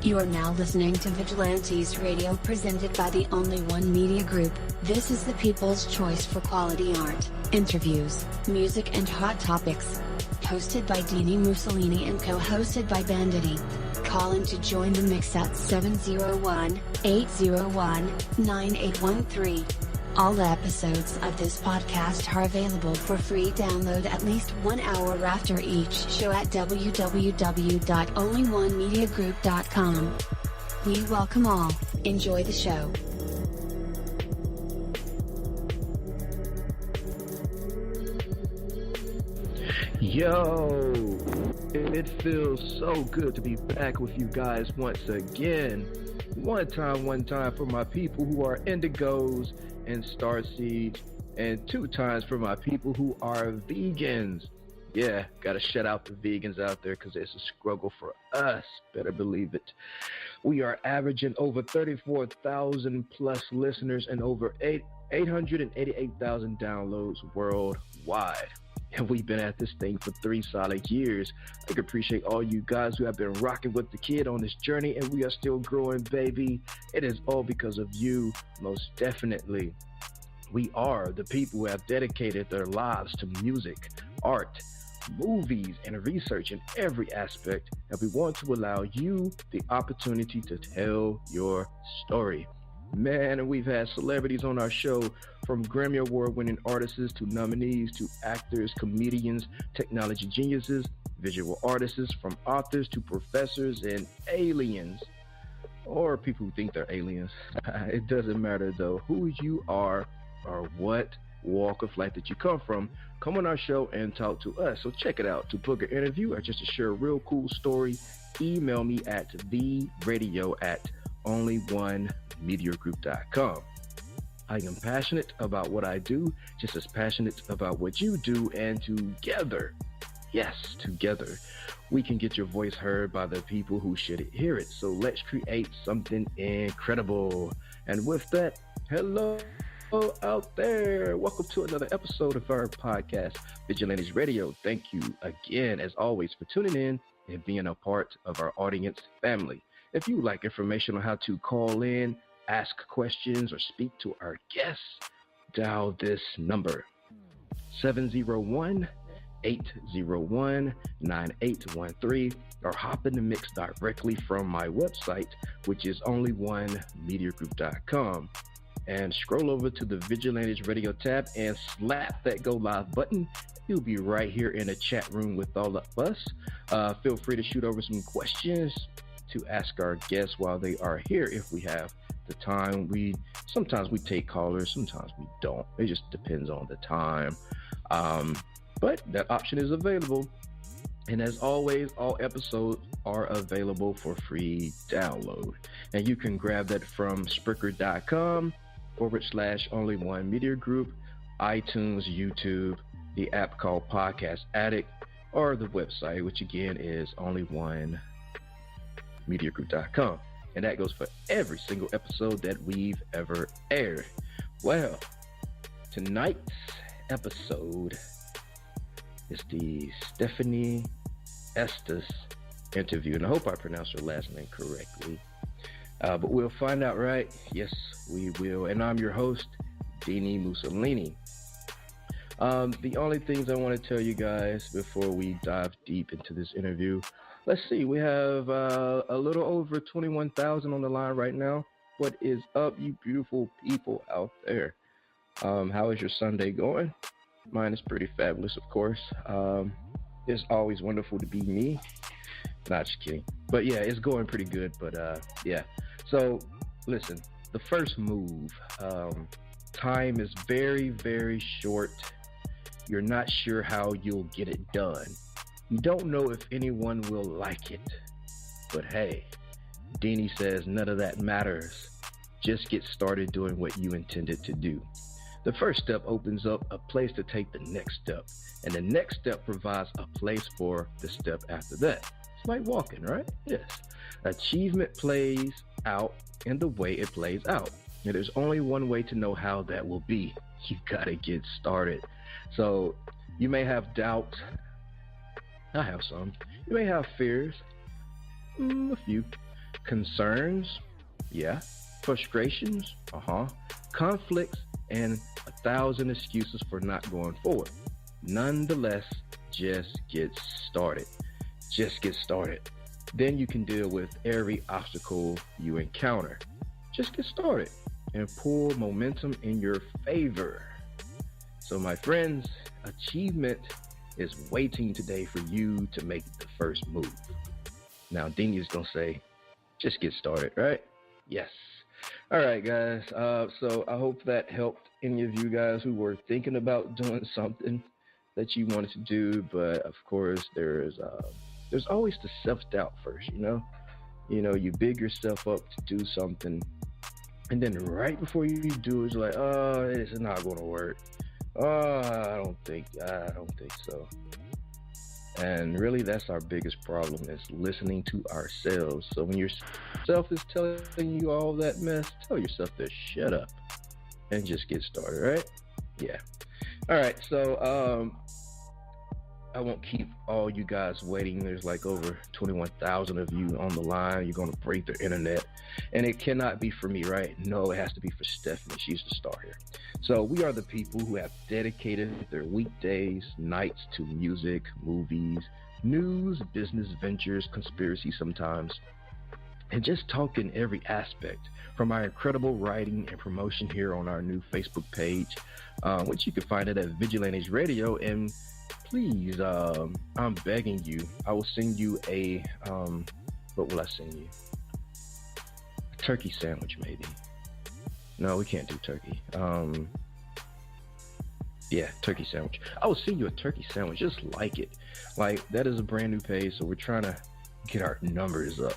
You are now listening to Vigilantes Radio presented by the Only One Media Group. This is the people's choice for quality art, interviews, music and hot topics. Hosted by Dini Mussolini and co-hosted by Banditti. Call in to join the mix at 701-801-9813. All episodes of this podcast are available for free download at least 1 hour after each show at www.onlyonemediagroup.com. We welcome all. Enjoy the show. Yo, it feels so good to be back with you guys once again. One time for my people who are indigos and starseeds, and 2 times for my people who are vegans. Yeah, gotta shout out the vegans out there because it's a struggle for us, better believe it. We are averaging over 34,000 plus listeners and over 888,000 downloads worldwide. And we've been at this thing for 3 solid years. I can appreciate all you guys who have been rocking with the kid on this journey, and we are still growing, baby. It is all because of you, most definitely. We are the people who have dedicated their lives to music, art, movies, and research in every aspect, and we want to allow you the opportunity to tell your story. Man, and we've had celebrities on our show, from Grammy Award-winning artists to nominees to actors, comedians, technology geniuses, visual artists, from authors to professors and aliens, or people who think they're aliens. It doesn't matter, though, who you are or what walk of life that you come from. Come on our show and talk to us. So check it out. To book an interview or just to share a real cool story, email me at theradio@onlyonemediagroup.com. I am passionate about what I do, just as passionate about what you do, and together, yes, together, we can get your voice heard by the people who should hear it. So let's create something incredible. And with that, hello out there. Welcome to another episode of our podcast, Vigilantes Radio. Thank you again, as always, for tuning in and being a part of our audience family. If you would like information on how to call in, ask questions, or speak to our guests, dial this number, 701-801-9813, or hop in the mix directly from my website, which is onlyonemediagroup.com. And scroll over to the Vigilantes Radio tab and slap that go live button. You'll be right here in a chat room with all of us. Feel free to shoot over some questions to ask our guests while they are here if we have the time. Sometimes we take callers, sometimes we don't. It just depends on the time. But that option is available. And as always, all episodes are available for free download. And you can grab that from Spreaker.com/Only One Media Group, iTunes, YouTube, the app called Podcast Addict, or the website, which again is onlyonemediagroup.com. And that goes for every single episode that we've ever aired. Well, tonight's episode is the Stefanie Estes interview. And I hope I pronounced her last name correctly. But we'll find out, right? Yes, we will. And I'm your host, Dini Mussolini. The only things I want to tell you guys before we dive deep into this interview, let's see, we have a little over 21,000 on the line right now. What is up, you beautiful people out there? How is your Sunday going? Mine is pretty fabulous, of course. It's always wonderful to be me. Not just kidding. But yeah, it's going pretty good. But yeah. So listen, the first move, time is very, very short. You're not sure how you'll get it done. You don't know if anyone will like it. But hey, Dini says none of that matters. Just get started doing what you intended to do. The first step opens up a place to take the next step. And the next step provides a place for the step after that. It's like walking, right? Yes. Achievement plays out in the way it plays out. And there's only one way to know how that will be. You gotta get started. So you may have doubt. I have some. You may have fears. A few. concerns, yeah, frustrations, conflicts, and 1,000 excuses for not going forward. Nonetheless, just get started. Just get started. Then you can deal with every obstacle you encounter. Just get started and pull momentum in your favor. So, my friends, achievement is waiting today for you to make the first move. Now, Dini is going to say, just get started, right? Yes. All right, guys. So I hope that helped any of you guys who were thinking about doing something that you wanted to do. But of course, there's always the self-doubt first, you know? You big yourself up to do something. And then right before you do, it's like, oh, it's not going to work. Oh, I don't think so. And really, that's our biggest problem, is listening to ourselves. So when yourself is telling you all that mess, tell yourself to shut up and just get started, right? Yeah. All right. So I won't keep all you guys waiting. There's like over 21,000 of you on the line. You're going to break the internet. And it cannot be for me, right? No, it has to be for Stefanie. She's the star here. So we are the people who have dedicated their weekdays, nights to music, movies, news, business ventures, conspiracy sometimes, and just talking every aspect, from our incredible writing and promotion here on our new Facebook page, which you can find it at Vigilantes Radio. And please, I'm begging you, I will send you what will I send you? A turkey sandwich, maybe. No, we can't do turkey. Yeah, turkey sandwich. I will send you a turkey sandwich, just like it. Like, that is a brand new page, so we're trying to get our numbers up,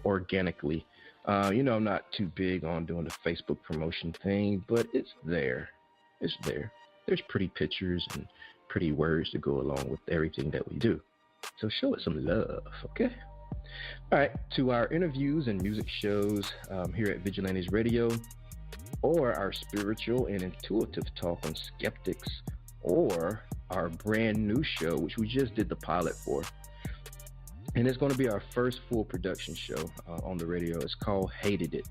organically. I'm not too big on doing the Facebook promotion thing, but it's there. It's there. There's pretty pictures and pretty words to go along with everything that we do. So show it some love, okay? All right, to our interviews and music shows here at Vigilantes Radio, or our spiritual and intuitive talk on skeptics, or our brand new show, which we just did the pilot for. And it's going to be our first full production show on the radio. It's called Hated It.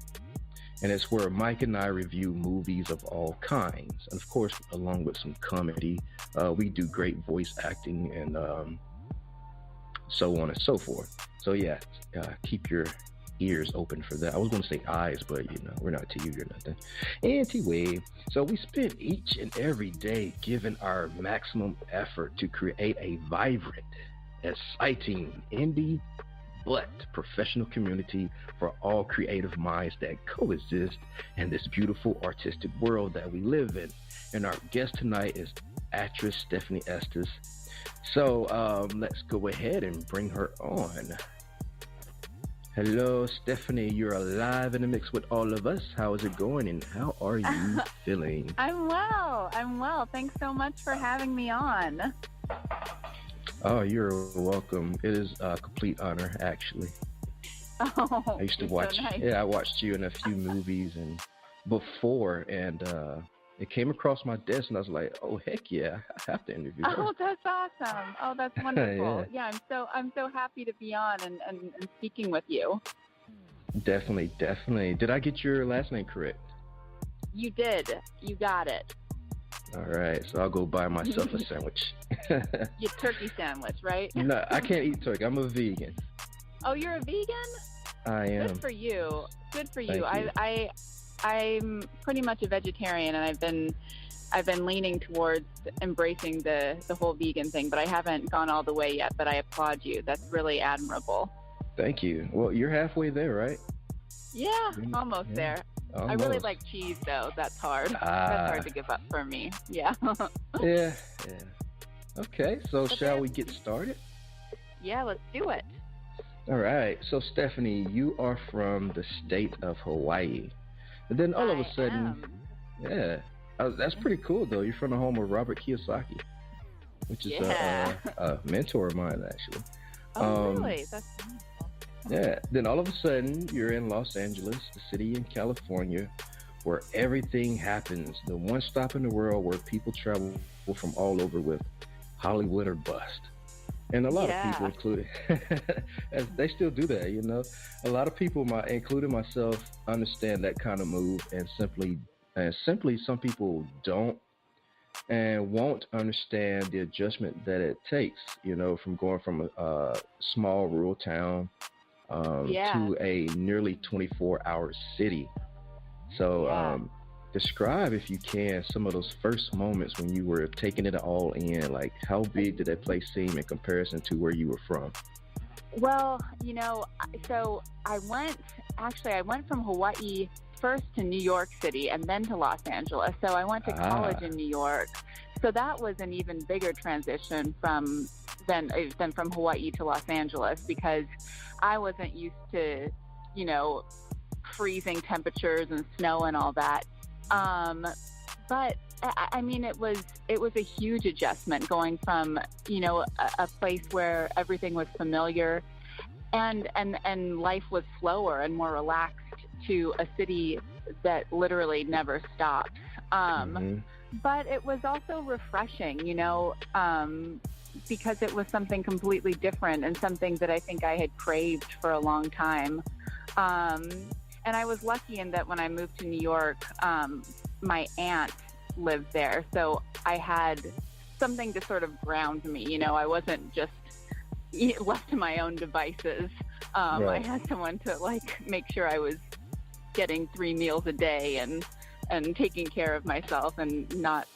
And it's where Mike and I review movies of all kinds. And of course, along with some comedy, we do great voice acting and so on and so forth. So yeah, keep your ears open for that. I was going to say eyes, but we're not TV or nothing. Anyway, so we spend each and every day giving our maximum effort to create a vibrant, exciting, indie, but professional community for all creative minds that coexist in this beautiful artistic world that we live in. And our guest tonight is actress Stefanie Estes. So let's go ahead and bring her on. Hello, Stefanie. You're alive in the mix with all of us. How is it going, and how are you feeling? I'm well. Thanks so much for having me on. Oh, you're welcome. It is a complete honor, actually. Oh, I used to watch. So nice. Yeah, I watched you in a few movies and before, and it came across my desk, and I was like, "Oh, heck yeah, I have to interview her." Oh, that's awesome. Oh, that's wonderful. Yeah, I'm so happy to be on and speaking with you. Definitely. Did I get your last name correct? You did. You got it. All right, so I'll go buy myself a sandwich. Your turkey sandwich, right? No, I can't eat turkey. I'm a vegan. Oh, you're a vegan? I am. Good for you. Good for you. Thank you. I'm pretty much a vegetarian, and I've been leaning towards embracing the whole vegan thing, but I haven't gone all the way yet. But I applaud you. That's really admirable. Thank you. Well, you're halfway there, right? Yeah, almost there. Almost. I really like cheese, though. That's hard. That's hard to give up for me. Yeah. Yeah. Okay, so shall we get started? Yeah, let's do it. All right. So, Stefanie, you are from the state of Hawaii. And then all of a sudden, that's pretty cool, though. You're from the home of Robert Kiyosaki, which is a mentor of mine, actually. Oh, really? That's wonderful. Yeah. Then all of a sudden, you're in Los Angeles, the city in California, where everything happens. The one stop in the world where people travel from all over with Hollywood or bust. And a lot of people, Yeah. including, they still do that. A lot of people, including myself, understand that kind of move, and simply, some people don't and won't understand the adjustment that it takes. From going from a small rural town Yeah. to a nearly 24-hour city. So, Yeah. describe, if you can, some of those first moments when you were taking it all in. Like, how big did that place seem in comparison to where you were from? Well, so I went from Hawaii first to New York City and then to Los Angeles. So I went to college Ah, in New York. So that was an even bigger transition than from Hawaii to Los Angeles, because I wasn't used to, you know, freezing temperatures and snow and all that. Um, but I mean, it was a huge adjustment going from a place where everything was familiar and life was slower and more relaxed, to a city that literally never stops. Um, mm-hmm. but it was also refreshing, because it was something completely different and something that I think I had craved for a long time. Um, and I was lucky in that when I moved to New York, my aunt lived there. So I had something to sort of ground me. I wasn't just left to my own devices. I Right. had someone to make sure I was getting 3 meals a day and taking care of myself and not,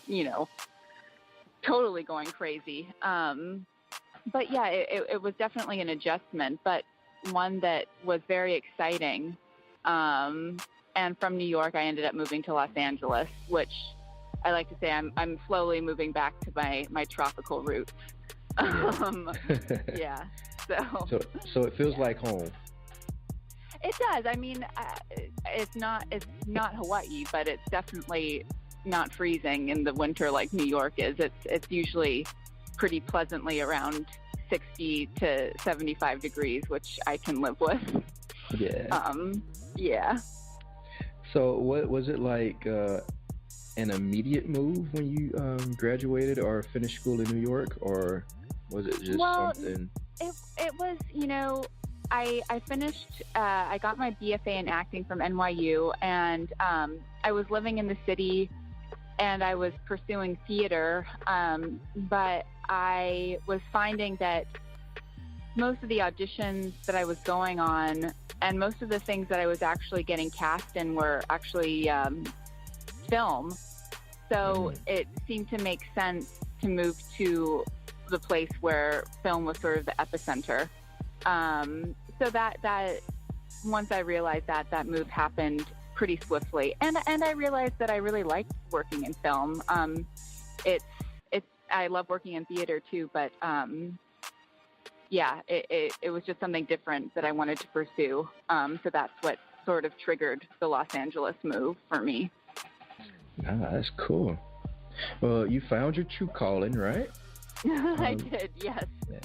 totally going crazy. But yeah, it was definitely an adjustment, but one that was very exciting. Um, and from New York, I ended up moving to Los Angeles, which I like to say I'm slowly moving back to my tropical roots. Yeah. Um, yeah. So so it feels yeah, like home. it does. I mean, it's not Hawaii, but it's definitely not freezing in the winter like New York is. It's usually pretty pleasantly around 60 to 75 degrees, which I can live with. Yeah. Um, yeah. So, what was it like? An immediate move when you graduated or finished school in New York, or was it just Well, something? it was, I finished, I got my BFA in acting from NYU, and I was living in the city and I was pursuing theater, but I was finding that most of the auditions that I was going on and most of the things that I was actually getting cast in were actually film. So Mm, it seemed to make sense to move to the place where film was sort of the epicenter. So that once I realized that move happened pretty swiftly, and I realized that I really liked working in film. It's it's I love working in theater too, but yeah, it was just something different that I wanted to pursue. So that's what sort of triggered the Los Angeles move for me. that's cool. Well, you found your true calling, right? I Um, did, yes, yeah.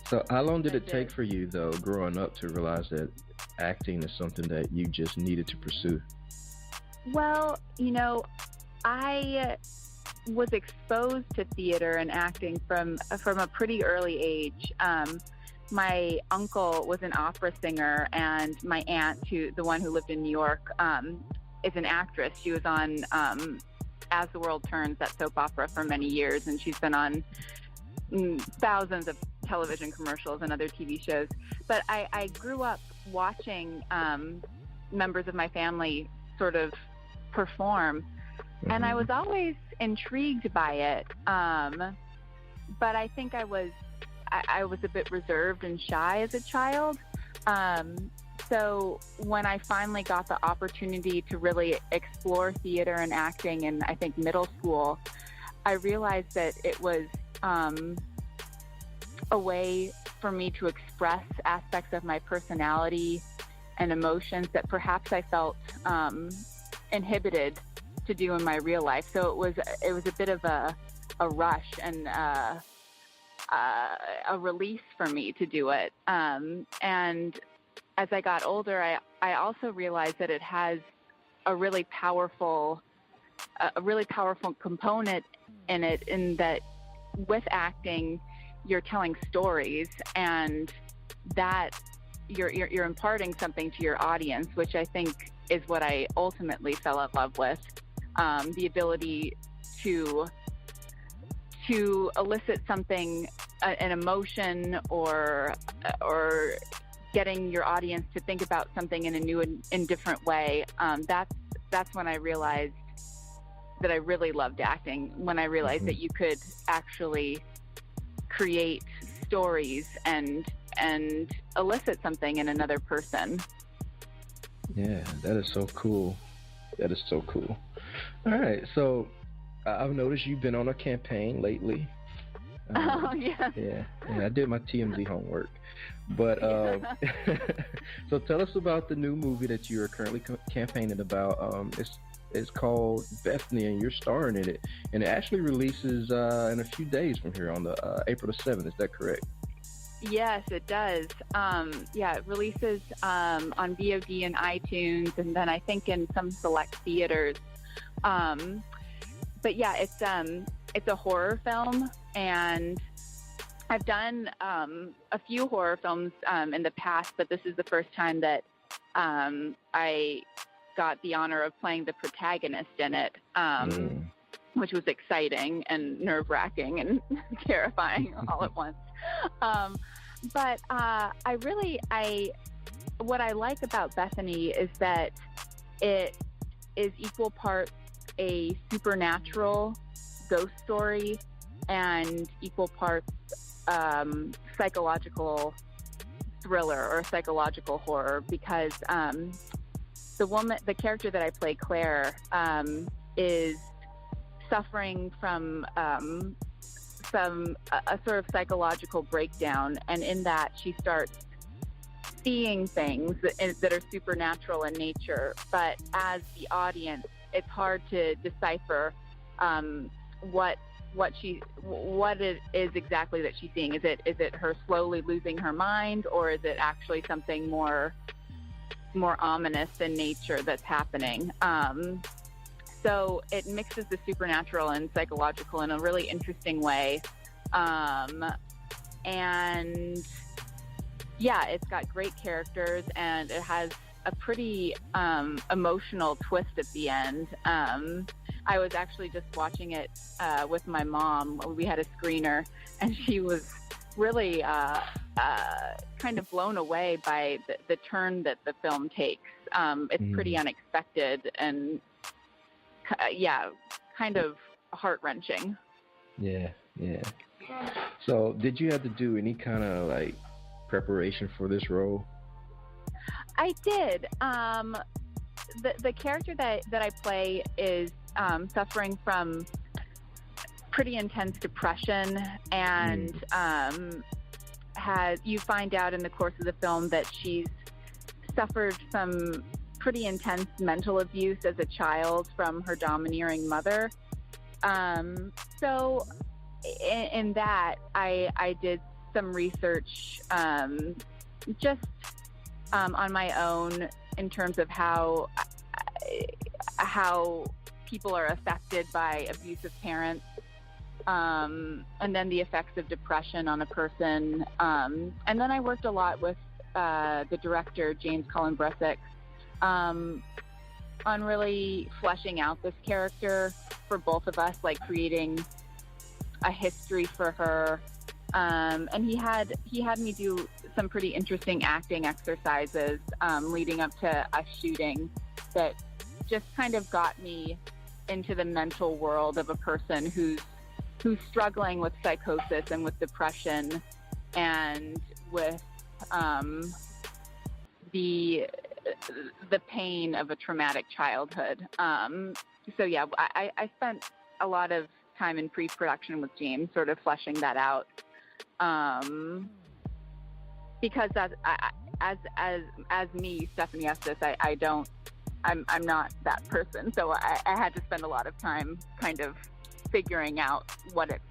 So, how long did I it take did. for you, though, growing up, to realize that acting is something that you just needed to pursue? Well, I was exposed to theater and acting from a pretty early age. My uncle was an opera singer, and my aunt, the one who lived in New York, is an actress. She was on As the World Turns, that soap opera, for many years, and she's been on thousands of television commercials and other TV shows. But I grew up watching members of my family sort of perform, and I Hmm. was always intrigued by it. But I think I was a bit reserved and shy as a child. Um, so when I finally got the opportunity to really explore theater and acting in, I think, middle school, I realized that it was a way for me to express aspects of my personality and emotions that perhaps I felt inhibited to do in my real life. So it was a bit of a rush and a release for me to do it. And as I got older, I also realized that it has a really powerful component in it, in that with acting, you're telling stories, and that you're imparting something to your audience, which I think is what I ultimately fell in love with. The ability to elicit something, an emotion, or getting your audience to think about something in a new and different way. That's when I realized that I really loved acting, when I realized that you could actually create stories and elicit something in another person. Yeah, that is so cool. That is so cool. All right, so I've noticed you've been on a campaign lately. Oh, yeah. Yeah, I did my TMZ homework. But so tell us about the new movie that you are currently campaigning about. It's called Bethany, and you're starring in it. And it actually releases in a few days from here on the April the 7th. Is that correct? Yes, it does. It releases on VOD and iTunes, and then I think in some select theaters. But yeah, it's a horror film, and I've done a few horror films in the past, but this is the first time that I got the honor of playing the protagonist in it, which was exciting and nerve-wracking and terrifying all at once. But what I like about Bethany is that it is equal parts a supernatural ghost story and equal parts psychological thriller or psychological horror, because the character that I play, Claire, is suffering from a sort of psychological breakdown, and in that she starts seeing things that are supernatural in nature, but as the audience, it's hard to decipher what it is exactly that she's seeing. Is it her slowly losing her mind, or is it actually something more ominous in nature that's happening? So it mixes the supernatural and psychological in a really interesting way. And yeah, it's got great characters, and it has a pretty emotional twist at the end. I was actually just watching it with my mom. We had a screener, and she was really kind of blown away by the turn that the film takes. It's pretty unexpected, and kind of heart-wrenching. Yeah. So did you have to do any kind of like preparation for this role? I did. The character that I play is suffering from pretty intense depression, and you find out in the course of the film that she's suffered some pretty intense mental abuse as a child from her domineering mother. So in that, I did some research just on my own in terms of how people are affected by abusive parents, and then the effects of depression on a person. And then I worked a lot with the director, James Colin Bresick, on really fleshing out this character for both of us, like creating a history for her. And he had me do some pretty interesting acting exercises leading up to us shooting that just kind of got me into the mental world of a person who's struggling with psychosis and with depression and with the pain of a traumatic childhood. So yeah, I spent a lot of time in pre-production with James, sort of fleshing that out. Because as me, Stefanie Estes, I'm not that person. So I had to spend a lot of time kind of figuring out what it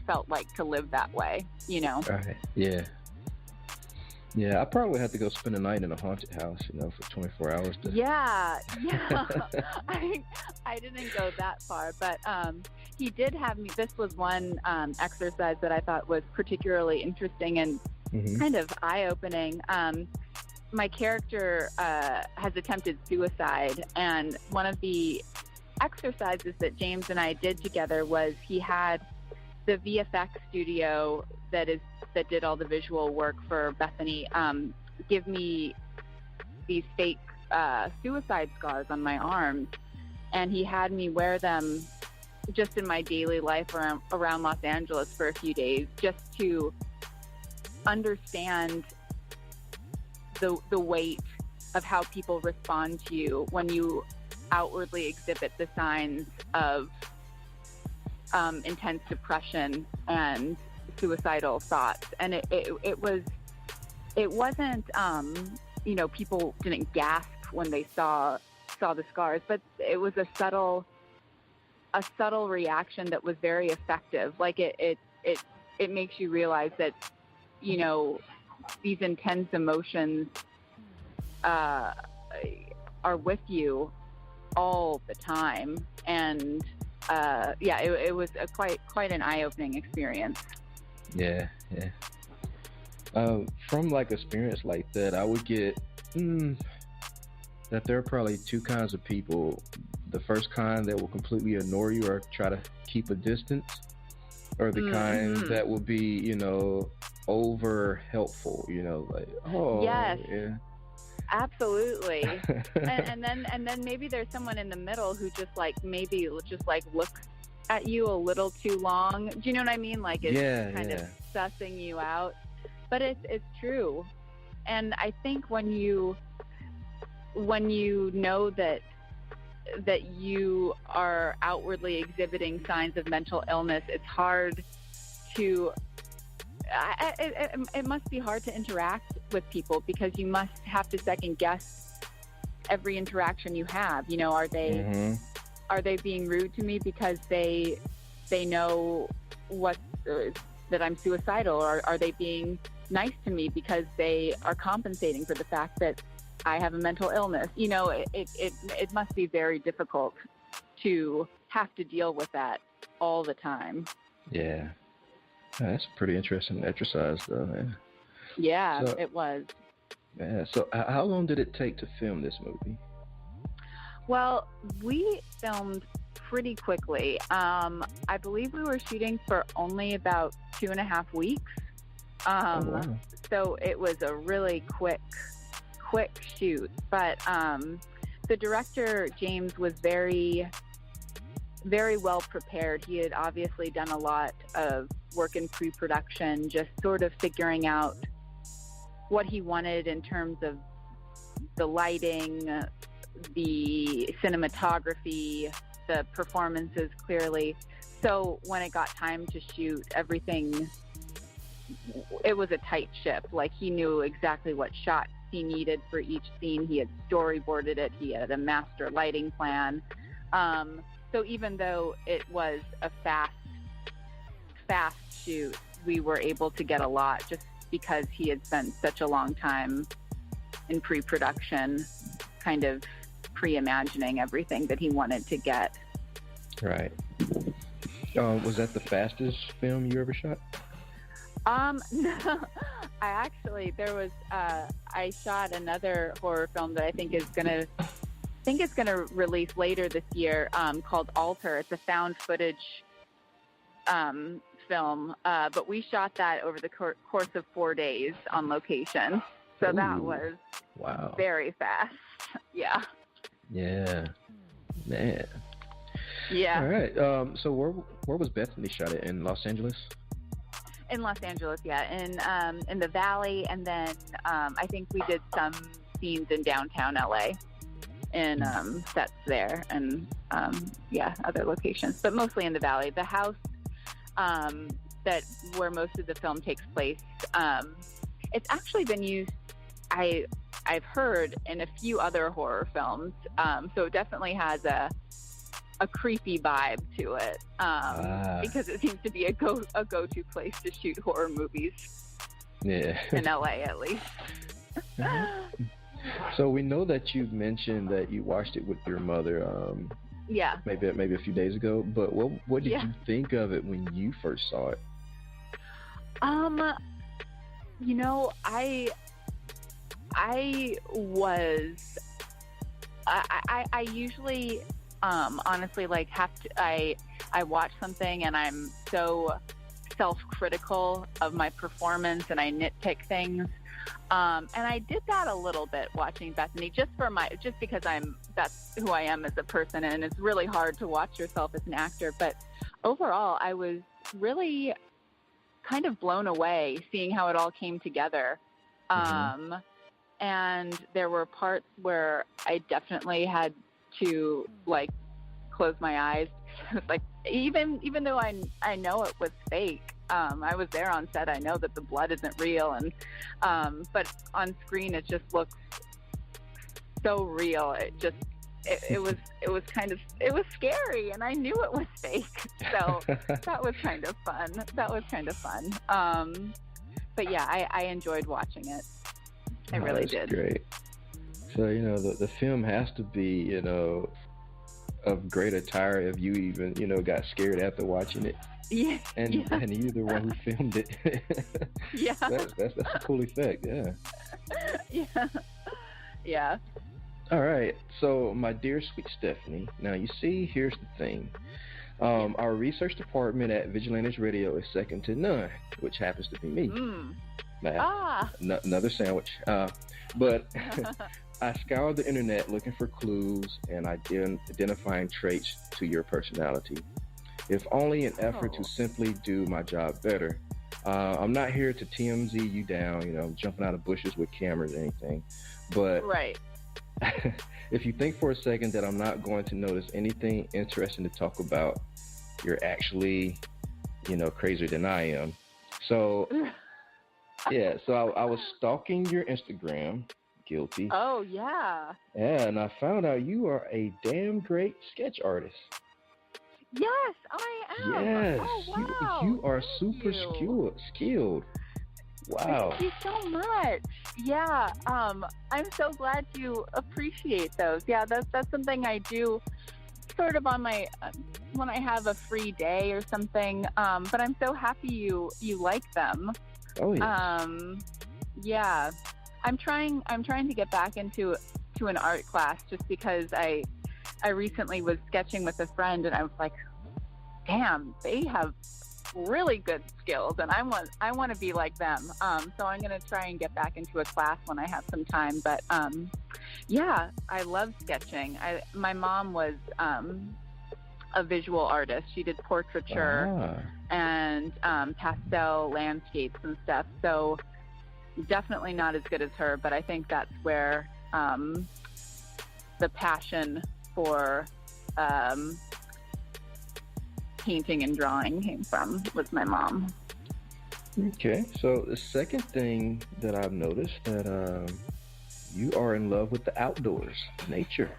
felt like to live that way, you know? Right. Yeah. Yeah, I probably had to go spend a night in a haunted house, for 24 hours. Yeah, yeah. I didn't go that far, but he did have me. This was one exercise that I thought was particularly interesting and Hmm. kind of eye-opening. My character has attempted suicide, and one of the exercises that James and I did together was he had the VFX studio that did all the visual work for Bethany give me these fake suicide scars on my arms, and he had me wear them just in my daily life around Los Angeles for a few days, just to understand the weight of how people respond to you when you outwardly exhibit the signs of intense depression and suicidal thoughts. And it wasn't people didn't gasp when they saw the scars, but it was a subtle reaction that was very effective. Like it makes you realize that these intense emotions are with you all the time. And it was a quite an eye-opening experience. Yeah, yeah. From like experience like that, I would get that there are probably two kinds of people. The first kind that will completely ignore you or try to keep a distance, or the kind that will be, over helpful, like, oh, yes, yeah. Absolutely. and then maybe there's someone in the middle who just looks at you a little too long. Do you know what I mean? Like it's kind of sussing you out. But it's true. And I think when you know that you are outwardly exhibiting signs of mental illness, it's hard to it must be hard to interact with people, because you must have to second guess every interaction you have. Are they being rude to me because they know that I'm suicidal, or are they being nice to me because they are compensating for the fact that I have a mental illness? It must be very difficult to have to deal with that all the time. Yeah. That's a pretty interesting exercise, though, man. Yeah, it was. Yeah. So how long did it take to film this movie? Well, we filmed pretty quickly. I believe we were shooting for only about 2.5 weeks. Wow. So it was a really quick shoot. But the director, James, was very, very well prepared. He had obviously done a lot of work in pre-production, just sort of figuring out what he wanted in terms of the lighting, the cinematography, the performances, clearly. So when it got time to shoot, everything, it was a tight ship. Like, he knew exactly what shots he needed for each scene. He had storyboarded it. He had a master lighting plan. So even though it was a fast shoot, we were able to get a lot just because he had spent such a long time in pre-production, kind of pre-imagining everything that he wanted to get. Right. Was that the fastest film you ever shot? No, I shot another horror film that I think it's gonna release later this year, called Alter. It's a found footage film, but we shot that over the course of 4 days on location. So that was very fast. Yeah. Yeah, man. Yeah. All right. So where was Bethany shot at? In Los Angeles? In Los Angeles, yeah. In the Valley, and then I think we did some scenes in downtown LA, in sets there, and other locations, but mostly in the Valley. The house where most of the film takes place, it's actually been used, I've heard, in a few other horror films, so it definitely has a creepy vibe to it, because it seems to be a go-to place to shoot horror movies. Yeah. in LA at least. So we know that you mentioned that you watched it with your mother, Yeah. maybe a few days ago. But what did Yeah. you think of it when you first saw it? You know, I was I usually honestly like have to I watch something and I'm so self-critical of my performance and I nitpick things. And I did that a little bit watching Bethany just because that's who I am as a person, and it's really hard to watch yourself as an actor. But overall, I was really kind of blown away seeing how it all came together. And there were parts where I definitely had to like close my eyes. Like even though I know it was fake, I was there on set. I know that the blood isn't real, and but on screen it just looks so real. It was scary, and I knew it was fake. So that was kind of fun. But yeah, I enjoyed watching it. I really did. Great. So the film has to be of great attire if you even got scared after watching it. Yeah. And you're the one who filmed it. Yeah. That's a cool effect. Yeah. Yeah. Yeah. All right. So my dear sweet Stefanie, now you see, here's the thing. Our research department at Vigilantes Radio is second to none, which happens to be me. Another sandwich. But I scoured the internet looking for clues and identifying traits to your personality. If only an effort to simply do my job better. I'm not here to TMZ you down, jumping out of bushes with cameras or anything. But right. If you think for a second that I'm not going to notice anything interesting to talk about, you're actually, crazier than I am. So, yeah, so I was stalking your Instagram. Guilty. Oh, yeah. Yeah, and I found out you are a damn great sketch artist. Yes, I am. Yes. Oh, wow. You are super skilled. Wow. Thank you so much. Yeah. I'm so glad you appreciate those. Yeah, that's something I do sort of on my when I have a free day or something. But I'm so happy you like them. Oh yeah. Yeah. I'm trying to get back into an art class just because I recently was sketching with a friend and I was like, damn, they have really good skills and I want to be like them. So I'm going to try and get back into a class when I have some time. But yeah, I love sketching. My mom was a visual artist. She did portraiture and pastel landscapes and stuff. So definitely not as good as her, but I think that's where the passion for painting and drawing came from, was my mom. Okay, so the second thing that I've noticed that you are in love with the outdoors, nature.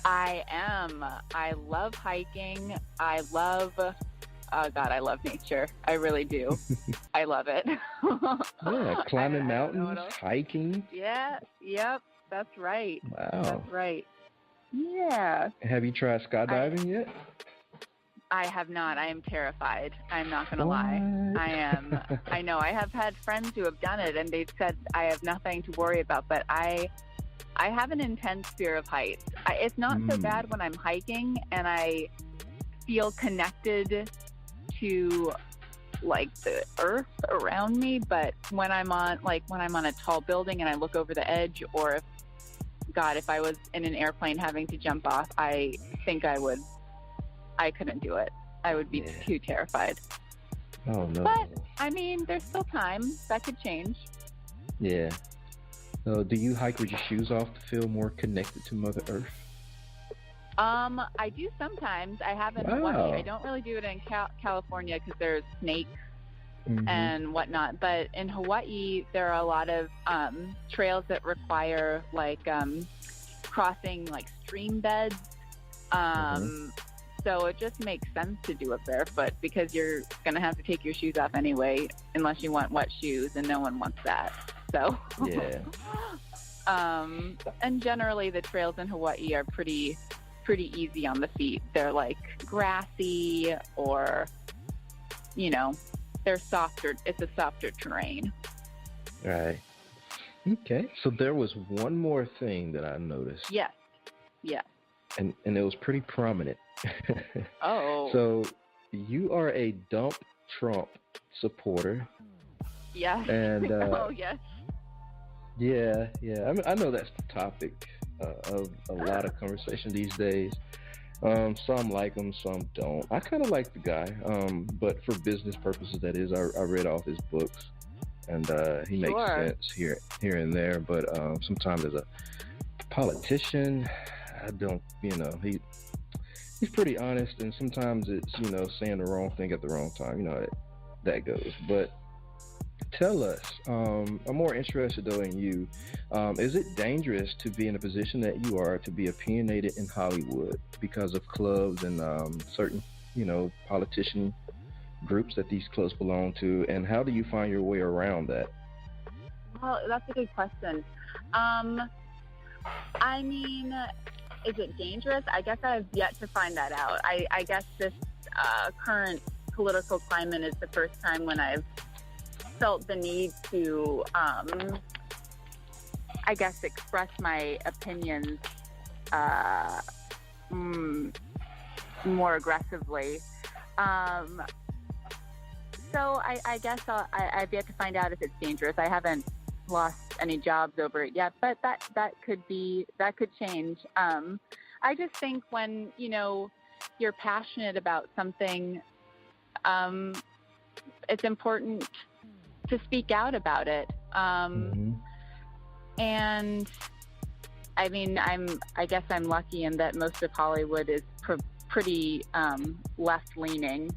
I am. I love hiking. I love nature. I really do. I love it. Yeah, climbing mountains, hiking. Yeah, yep, that's right. Wow. That's right. Yeah. Have you tried skydiving yet? I have not. I am terrified. I'm not going to lie. I am. I know. I have had friends who have done it, and they've said I have nothing to worry about, but I have an intense fear of heights. It's not so bad when I'm hiking and I feel connected to like the earth around me, but when I'm on a tall building and I look over the edge, or if I was in an airplane having to jump off, I think I couldn't do it. I would be too terrified. Oh no. But I mean, there's still time. That could change. Yeah. So do you hike with your shoes off to feel more connected to Mother Earth? I do sometimes. I have in Hawaii. I don't really do it in California because there's snakes and whatnot. But in Hawaii, there are a lot of trails that require like crossing like stream beds. So it just makes sense to do it barefoot because you're going to have to take your shoes off anyway, unless you want wet shoes, and no one wants that. So, Yeah. And generally the trails in Hawaii are pretty easy on the feet. They're like grassy, or, they're softer. It's a softer terrain. Right. Okay. So there was one more thing that I noticed. Yes. And it was pretty prominent. Oh. So you are a Dump Trump supporter. Yes. And oh, yes. Yeah. I know that's the topic of a lot of conversation these days. Some like him, some don't. I kind of like the guy, but for business purposes, that is. I read all his books, and he makes sense here and there. But sometimes as a politician, I don't. He's pretty honest, and sometimes it's saying the wrong thing at the wrong time. You know how that goes. But tell us, I'm more interested though in you. Is it dangerous to be in a position that you are, to be opinionated in Hollywood because of clubs and certain, politician groups that these clubs belong to? And how do you find your way around that? Well, that's a good question. Is it dangerous? I guess I've yet to find that out. I guess this current political climate is the first time when I've felt the need to, express my opinions more aggressively. So I guess I've yet to find out if it's dangerous. I haven't lost any jobs over it yet, but that could change. I just think when you're passionate about something, it's important to speak out about it. And I guess I'm lucky in that most of Hollywood is pretty left-leaning,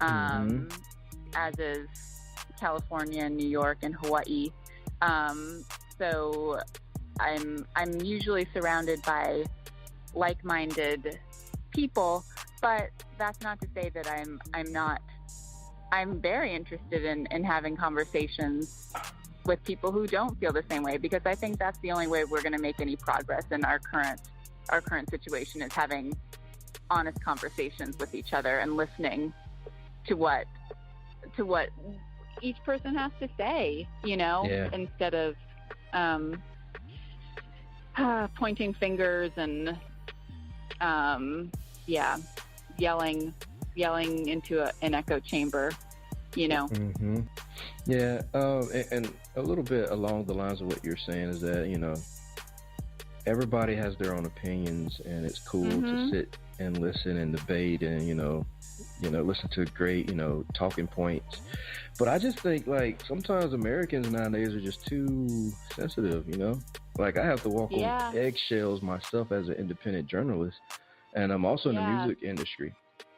as is California and New York and Hawaii. So I'm usually surrounded by like-minded people, but that's not to say that I'm very interested in having conversations with people who don't feel the same way, because I think that's the only way we're going to make any progress in our current situation, is having honest conversations with each other and listening to what each person has to say, instead of pointing fingers and yelling into an echo chamber, Mm-hmm. Yeah, and a little bit along the lines of what you're saying is that, everybody has their own opinions, and it's cool to sit and listen and debate and, listen to great, talking points. But I just think, sometimes Americans nowadays are just too sensitive, Like, I have to walk on eggshells myself as an independent journalist, and I'm also in the music industry.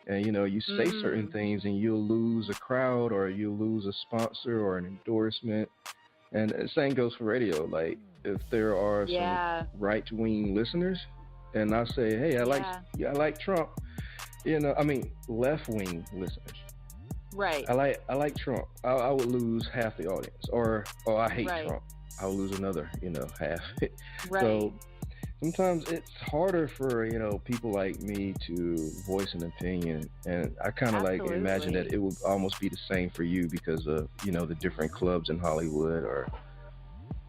And, you say certain things and you'll lose a crowd, or you'll lose a sponsor or an endorsement. And the same goes for radio. Like, if there are some right-wing listeners, and I say, hey, I like Trump, left-wing listeners. Right. I like Trump. I would lose half the audience. Or I hate Trump. I would lose another, half. Right. So sometimes it's harder for, people like me to voice an opinion. And I kind of imagine that it would almost be the same for you because of, the different clubs in Hollywood, or,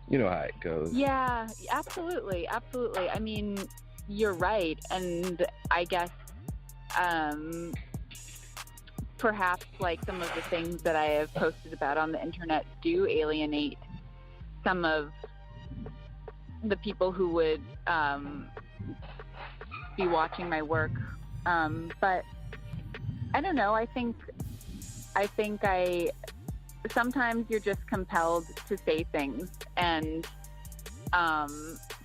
how it goes. Yeah, absolutely. Absolutely. I mean, you're right. And I guess, perhaps some of the things that I have posted about on the internet do alienate some of the people who would be watching my work. But I don't know. I think sometimes you're just compelled to say things, and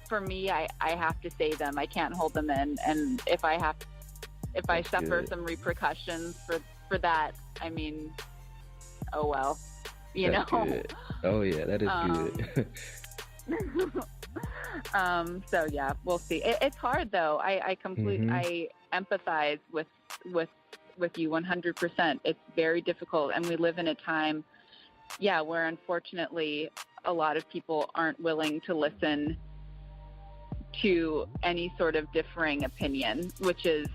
for me, I have to say them. I can't hold them in, and if I suffer some repercussions for that, oh well, That's good. Oh yeah, that is good. So yeah, we'll see. It's hard though. I completely I empathize with with you 100%. It's very difficult, and we live in a time, where unfortunately a lot of people aren't willing to listen to any sort of differing opinion, which is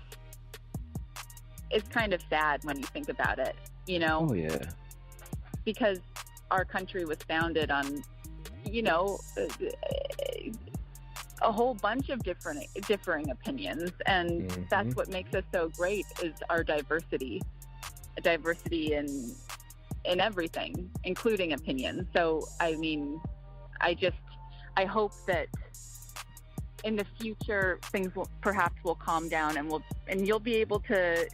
kind of sad when you think about it, Oh yeah. because our country was founded on, a whole bunch of differing opinions, and that's what makes us so great, is our diversity in everything, including opinions. So I mean, I hope that in the future things will calm down, and you'll be able to,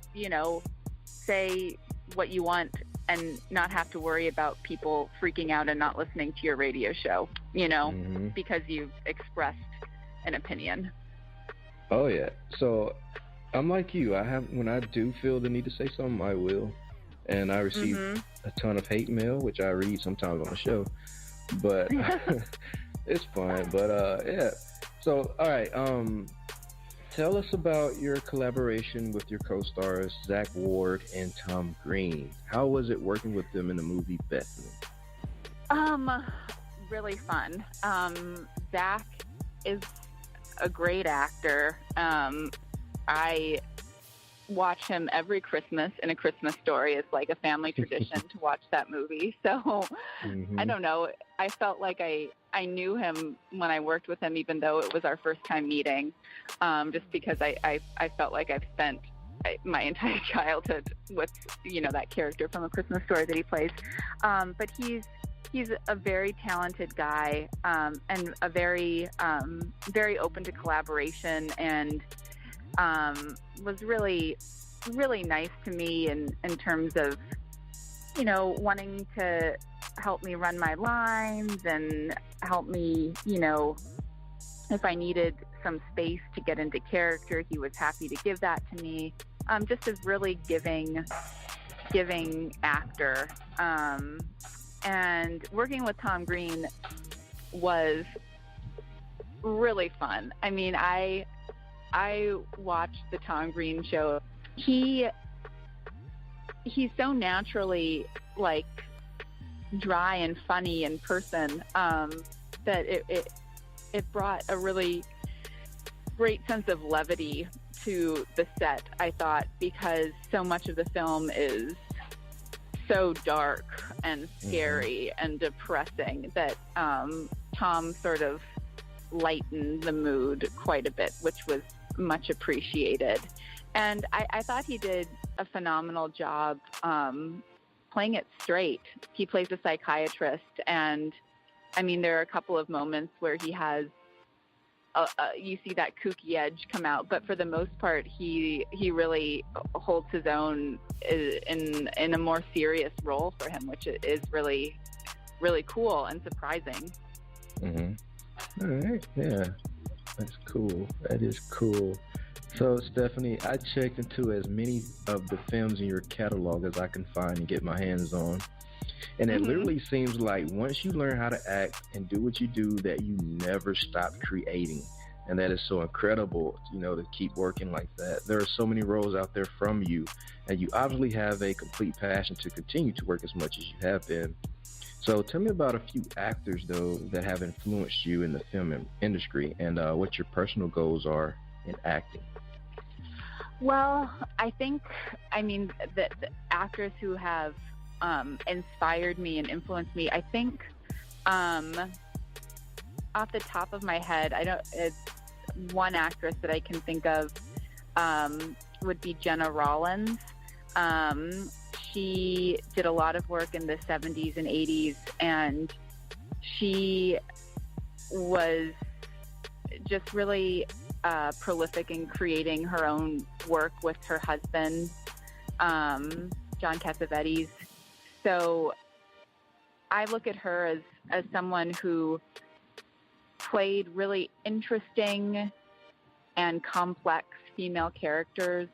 say what you want and not have to worry about people freaking out and not listening to your radio show, because you've expressed an opinion. Oh yeah. So I'm like you. When I do feel the need to say something, I will. And I receive a ton of hate mail, which I read sometimes on the show. But it's fine. But yeah. So all right. Tell us about your collaboration with your co-stars Zach Ward and Tom Green. How was it working with them in the movie Bethany? Really fun. Zach is a great actor. I watch him every Christmas in A Christmas Story. It's like a family tradition to watch that movie. So I don't know. I felt like I knew him when I worked with him, even though it was our first time meeting, just because I felt like I've spent my entire childhood with, that character from A Christmas Story that he plays. But he's a very talented guy, and a very open to collaboration, and was really, really nice to me in terms of, wanting to help me run my lines and help me, if I needed some space to get into character, he was happy to give that to me. Just a really giving actor. And working with Tom Green was really fun. I mean, I watched the Tom Green show. He's so naturally like dry and funny in person, that it brought a really great sense of levity to the set, I thought, because so much of the film is so dark and scary and depressing that Tom sort of lightened the mood quite a bit, which was much appreciated. And I thought he did a phenomenal job playing it straight. He plays a psychiatrist, and I mean, there are a couple of moments where he has you see that kooky edge come out, but for the most part, he really holds his own in a more serious role for him, which is really, really cool and surprising. All right, yeah, that's cool. That is cool. So, Stefanie, I checked into as many of the films in your catalog as I can find and get my hands on. And it literally seems like once you learn how to act and do what you do, that you never stop creating. And that is so incredible, to keep working like that. There are so many roles out there from you, and you obviously have a complete passion to continue to work as much as you have been. So tell me about a few actors, though, that have influenced you in the film industry, and what your personal goals are in acting. Well, I mean, the actors who have inspired me and influenced me, I think, off the top of my head, one actress that I can think of would be Jenna Rollins. She did a lot of work in the 70s and 80s, and she was just really prolific in creating her own work with her husband, John Cassavetes. So I look at her as someone who played really interesting and complex female characters,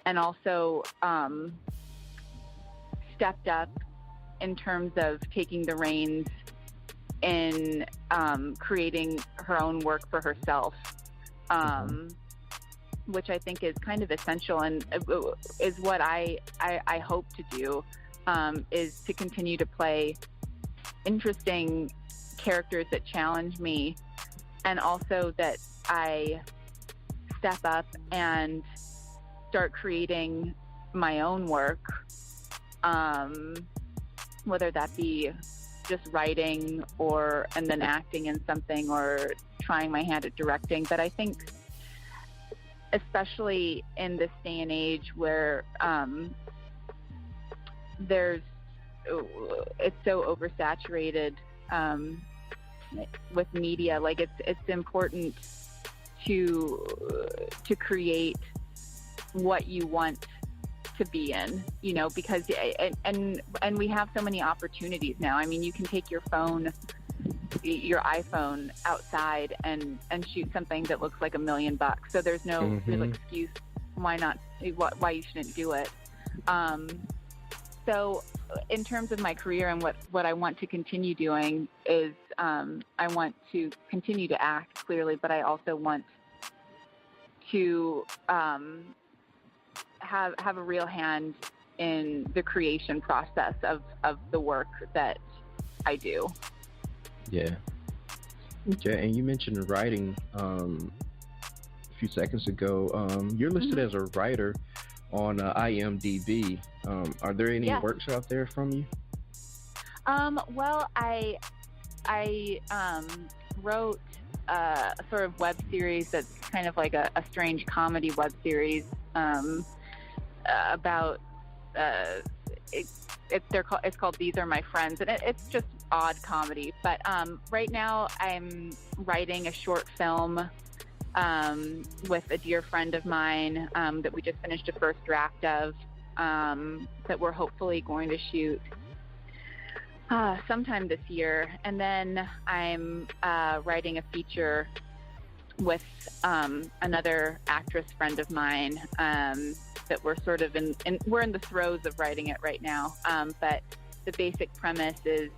and also stepped up in terms of taking the reins in creating her own work for herself. which I think is kind of essential and is what I hope to do, is to continue to play interesting characters that challenge me, and also that I step up and start creating my own work, whether that be just writing and then acting in something, or trying my hand at directing. But I think especially in this day and age where it's so oversaturated with media, like it's important to create what you want to be in, because and we have so many opportunities now. I mean, you can take your iPhone outside and shoot something that looks like $1 million. So there's no real excuse why you shouldn't do it. So in terms of my career and what I want to continue doing is I want to continue to act, clearly, but I also want to have a real hand in the creation process of the work that I do. Yeah. Okay, and you mentioned writing a few seconds ago. You're listed as a writer on IMDb. Are there any works out there from you? Well, I wrote a sort of web series that's kind of like a strange comedy web series about it's called These Are My Friends, and it's just odd comedy. But right now I'm writing a short film with a dear friend of mine that we just finished a first draft of, that we're hopefully going to shoot sometime this year. And then I'm writing a feature with another actress friend of mine that we're sort of we're in the throes of writing it right now. But the basic premise is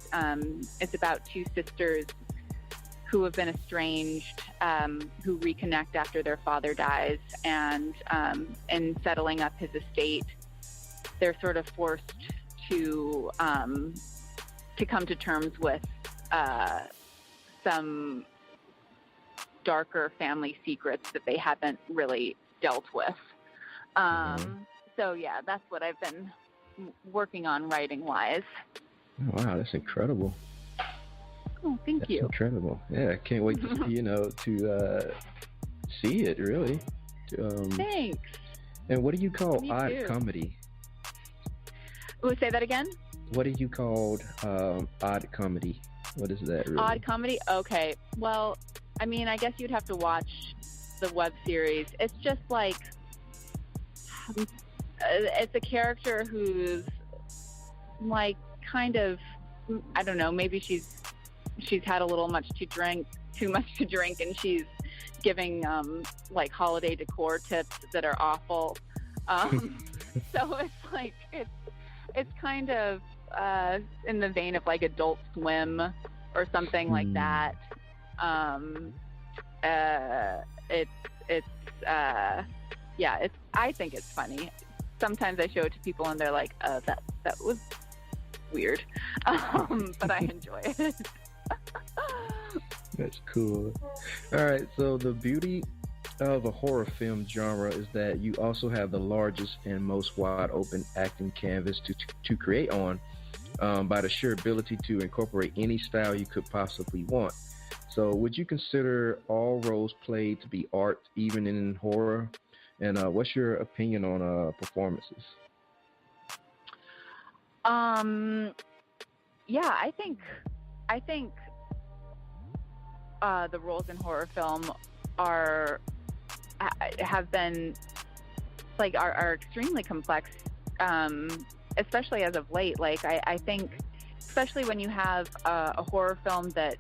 it's about two sisters who have been estranged, who reconnect after their father dies, and in settling up his estate, they're sort of forced to come to terms with some darker family secrets that they haven't really dealt with. So yeah, that's what I've been working on writing-wise. Oh, wow, that's incredible. Oh, thank you. That's incredible. Yeah, I can't wait to to see it, really. Thanks. And what do you call Me odd too. comedy? Ooh, say that again? What do you call odd comedy? What is that, really? Odd comedy? Okay. Well, I mean, I guess you'd have to watch the web series. It's just like, it's a character who's like kind of, I don't know, maybe she's had a little too much to drink, and she's giving like holiday decor tips that are awful. So it's like it's kind of in the vein of like Adult Swim or something like that. I think it's funny. Sometimes I show it to people and they're like, that was weird. But I enjoy it. That's cool. All right, so the beauty of a horror film genre is that you also have the largest and most wide open acting canvas to create on, by the sheer ability to incorporate any style you could possibly want. So would you consider all roles played to be art, even in horror? And what's your opinion on performances? Yeah, I think the roles in horror film have been like are extremely complex, especially as of late. Like I think, especially when you have a horror film that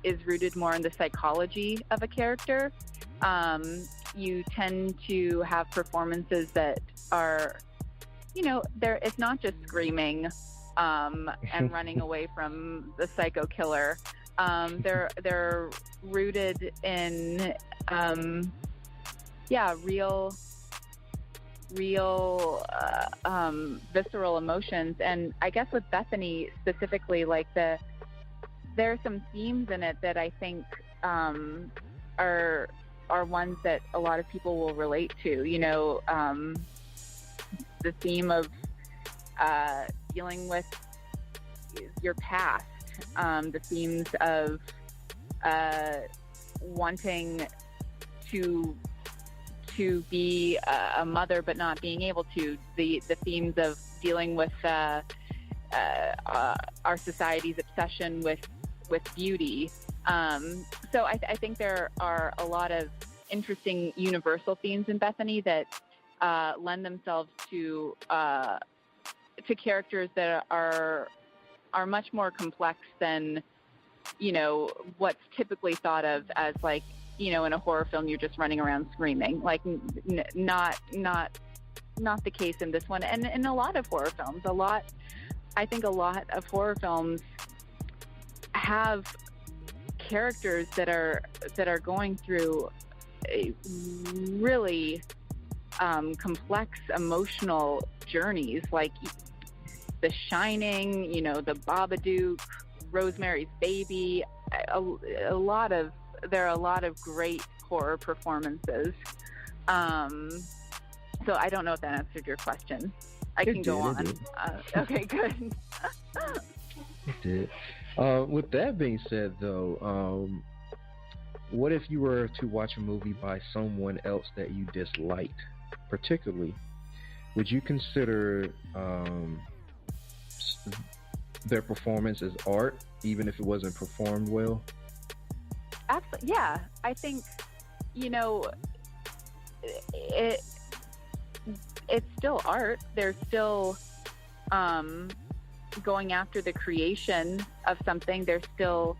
is rooted more in the psychology of a character, you tend to have performances that are, it's not just screaming and running away from the psycho killer. They're rooted in real visceral emotions. And I guess with Bethany specifically, like there are some themes in it that I think are ones that a lot of people will relate to. The theme of dealing with your past, the themes of wanting to be a mother but not being able to, the themes of dealing with our society's obsession with beauty. So I think there are a lot of interesting universal themes in Bethany that lend themselves to characters that are much more complex than what's typically thought of as, like, in a horror film you're just running around screaming. Like, not the case in this one, and in a lot of horror films. I think a lot of horror films have characters that are going through a really complex emotional journeys, like The Shining, The Babadook, Rosemary's Baby. There are a lot of great horror performances. So I don't know if that answered your question. I can go on. Okay, good. It did. With that being said, though, what if you were to watch a movie by someone else that you disliked particularly? Would you consider their performance as art, even if it wasn't performed well? Absolutely, yeah. I think, it's still art. They're still going after the creation of something. They're still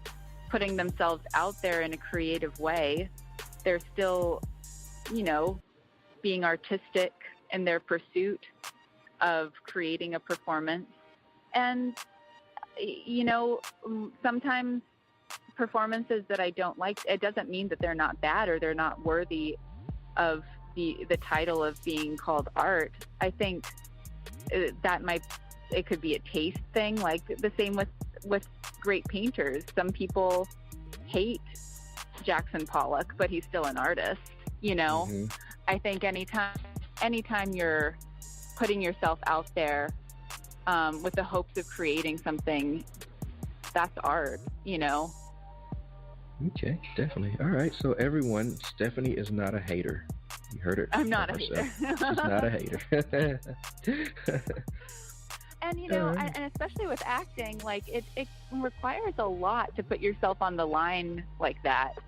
putting themselves out there in a creative way. They're still, being artistic in their pursuit of creating a performance. And, sometimes performances that I don't like, it doesn't mean that they're not bad or they're not worthy of the title of being called art. I think it could be a taste thing, like the same with great painters. Some people hate Jackson Pollock, but he's still an artist, Mm-hmm. I think anytime you're putting yourself out there with the hopes of creating something, that's art, Okay, definitely. All right, so everyone, Stefanie is not a hater. You heard it. I'm not a hater. She's not a hater. And, and especially with acting, like it requires a lot to put yourself on the line like that.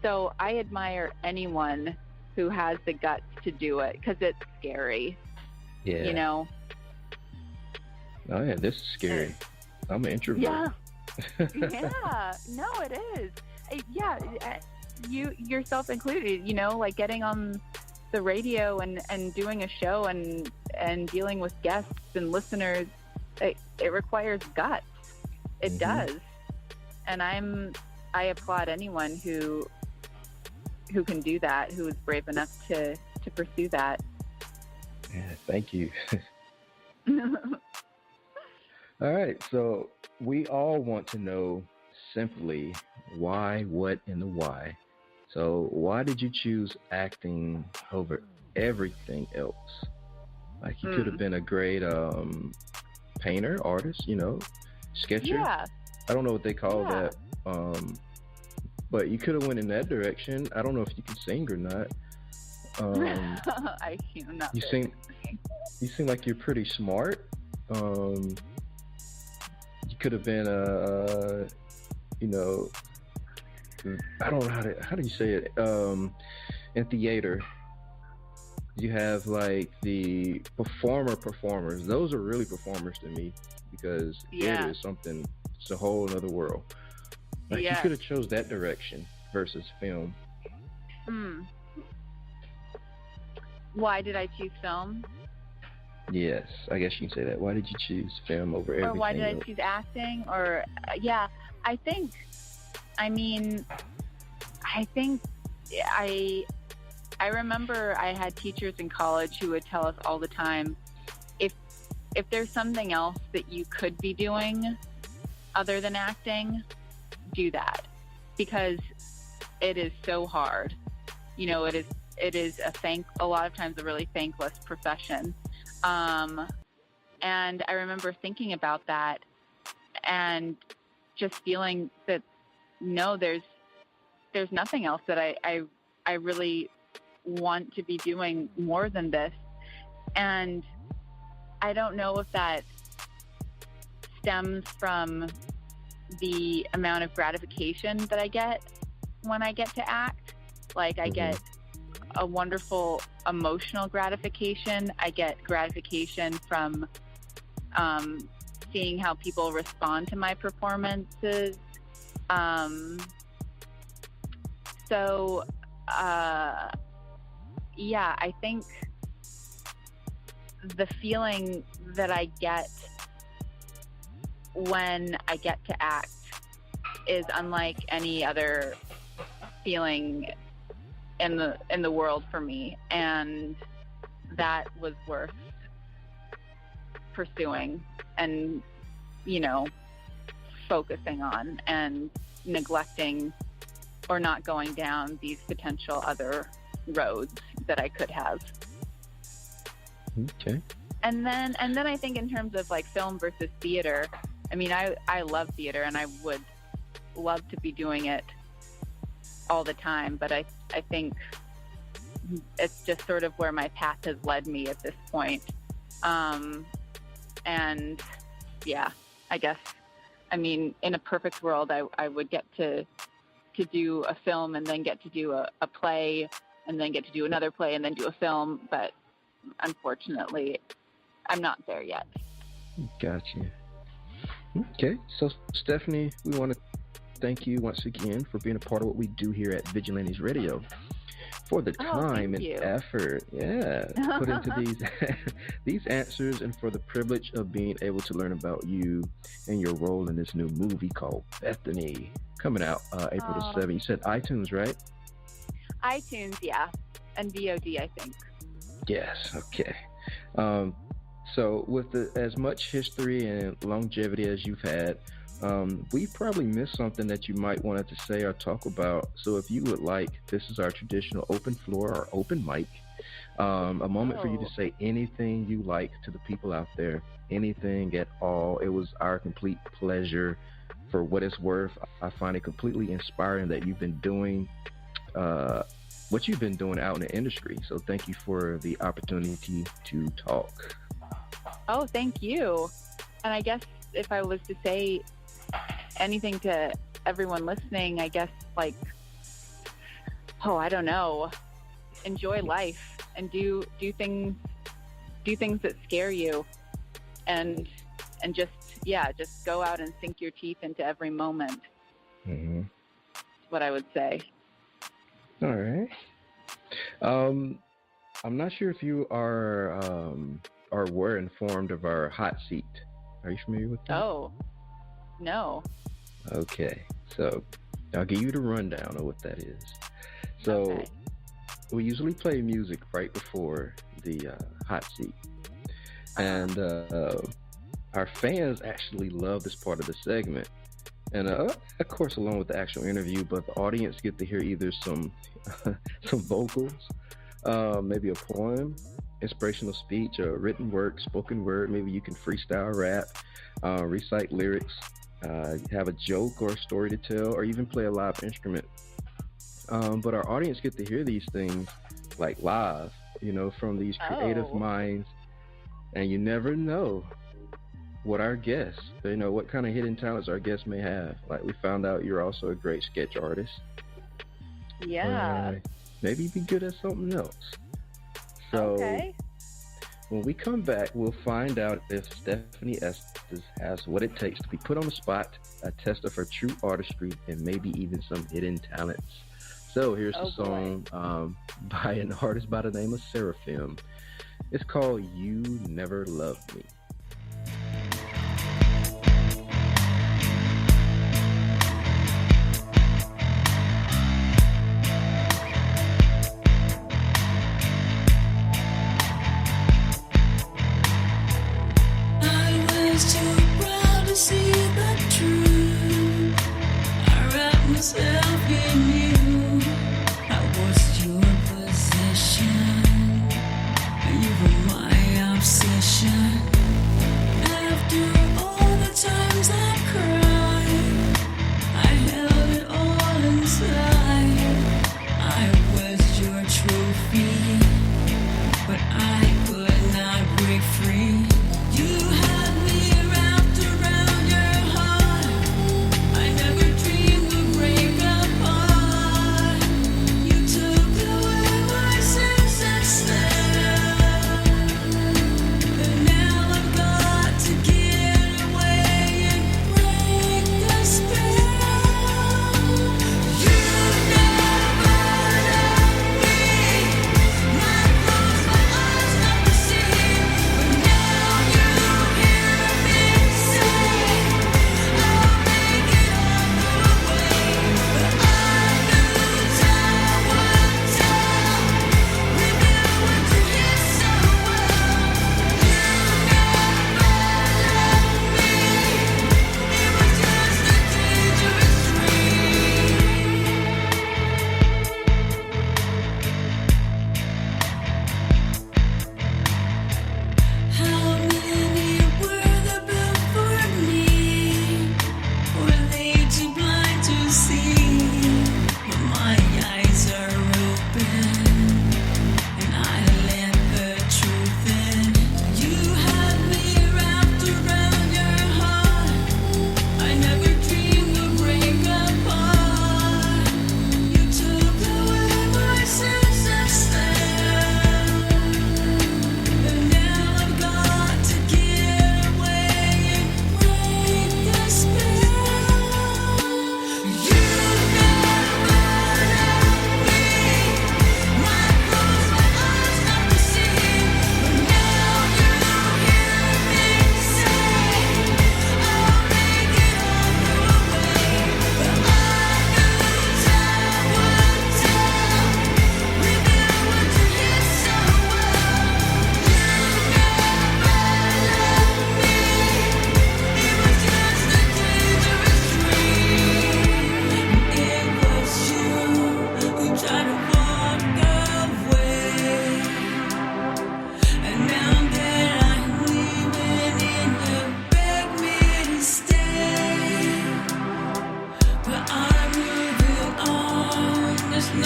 So I admire anyone who has the guts to do it, because it's scary. Yeah. Oh yeah, this is scary. I'm an introvert. Yeah. Yeah. No, it is. Yeah. You yourself included. Like getting on the radio and doing a show and dealing with guests and listeners. It requires guts. It Mm-hmm. does. And I applaud anyone who can do that, who is brave enough to pursue that. Yeah, thank you. All right, so we all want to know simply why, what, and the why. So why did you choose acting over everything else? Like, you could have been a great painter, artist, sketcher. Yeah. I don't know what they call that. But you could have went in that direction. I don't know if you can sing or not. I am not. You seem like you're pretty smart. You could have been I don't know how do you say it? In theater, you have like the performers. Those are really performers to me, because theater is something. It's a whole other world. Like, you could have chose that direction versus film. Why did I choose film? Yes, I guess you can say that. Why did you choose film over everything? Or why did else? I choose acting? Or I think I remember I had teachers in college who would tell us all the time, if there's something else that you could be doing other than acting, do that, because it is so hard. You know, it is a lot of times a really thankless profession. And I remember thinking about that and just feeling that no, there's nothing else that I really want to be doing more than this. And I don't know if that stems from the amount of gratification that I get when I get to act. Like, I get a wonderful emotional gratification. I get gratification from seeing how people respond to my performances. Yeah, I think the feeling that I get when I get to act is unlike any other feeling in the world for me, and that was worth pursuing and, you know, focusing on, and neglecting or not going down these potential other roads that I could have. Okay. And then I think in terms of like film versus theater, I mean, I love theater and I would love to be doing it all the time, but I think it's just sort of where my path has led me at this point. And yeah, I guess, I mean, in a perfect world, I would get to do a film and then get to do a play and then get to do another play and then do a film, but unfortunately, I'm not there yet. Gotcha. Okay, so Stefanie, we want to thank you once again for being a part of what we do here at Vigilantes Radio, for the time and effort, put into these answers, and for the privilege of being able to learn about you and your role in this new movie called Bethany, coming out April the 7th. You said iTunes, right? iTunes, yeah, and VOD, I think. Yes. Okay. So with as much history and longevity as you've had, we probably missed something that you might wanted to say or talk about. So if you would like, this is our traditional open floor or open mic, a moment for you to say anything you like to the people out there, anything at all. It was our complete pleasure. For what it's worth, I find it completely inspiring that you've been doing what you've been doing out in the industry. So thank you for the opportunity to talk. Oh, thank you. And I guess if I was to say anything to everyone listening, I guess, like, I don't know, enjoy life and do things that scare you, and just go out and sink your teeth into every moment. Mm-hmm. That's what I would say. All right. I'm not sure if you are or were informed of our hot seat. Are you familiar with that? Oh, no. Okay, so I'll give you the rundown of what that is. So we usually play music right before the hot seat, and our fans actually love this part of the segment. And of course, along with the actual interview, but the audience get to hear either some vocals, maybe a poem, inspirational speech, a written work, spoken word. Maybe you can freestyle rap, recite lyrics, have a joke or a story to tell, or even play a live instrument. But our audience get to hear these things like live, from these creative minds, and you never know what our guests, what kind of hidden talents our guests may have. Like, we found out you're also a great sketch artist. Yeah. Maybe you'd be good at something else. So when we come back, we'll find out if Stefanie Estes has what it takes to be put on the spot, a test of her true artistry, and maybe even some hidden talents. So here's the song by an artist by the name of Seraphim. It's called You Never Loved Me.